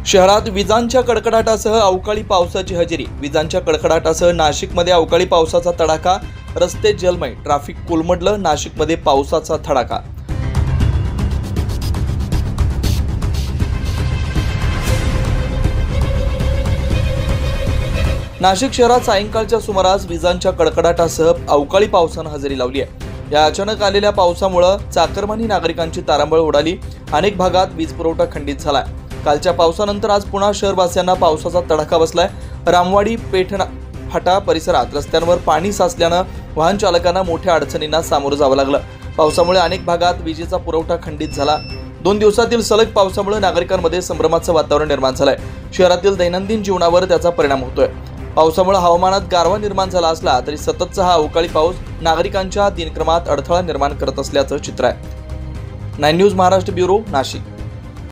शहरात विजांच्या कडकडाटासह अवकाळी पावसाची हजेरी। विजांच्या कडकडाटासह नाशिकमध्ये अवकाळी पावसाचा तडाखा। रस्ते जलमय, ट्रॅफिक कोलमडलं। नाशिकमध्ये पावसाचा तडाखा। नाशिक शहरात सायंकाळच्या सुमारास विजांच्या कडकडाटासह अवकाळी पावसानं हजेरी लावली आहे। या अचानक आलेल्या पावसामुळे चाकरमानी नागरिकांची तारांबळ उडाली। अनेक भागात वीज पुरवठा खंडित झालाय। कालच्या पावसानंतर आज पुन्हा शहरवासियांना पावसाचा तडाखा बसलाय। रामवाडी पेठणा फाटा परिसरात रस्त्यांवर पाणी साचल्यानं वाहन चालकांना मोठ्या अडचणींना सामोरं जावं लागलं। पावसामुळे अनेक भागात विजेचा पुरवठा खंडित झाला। 2 दिवसातील सलग पावसामुळे नागरिकांमध्ये संभ्रमाचं वातावरण निर्माण झालंय। शहरातील दैनंदिन जीवनावर त्याचा परिणाम होतोय। पावसामुळे हवामानात गारवा निर्माण झाला असला तरी सततचा हा अवकाळी पाऊस नागरिकांच्या दिनक्रमात अडथळा निर्माण करत असल्याचं चित्र आहे। 9 न्यूज महाराष्ट्र ब्युरो, नाशिक।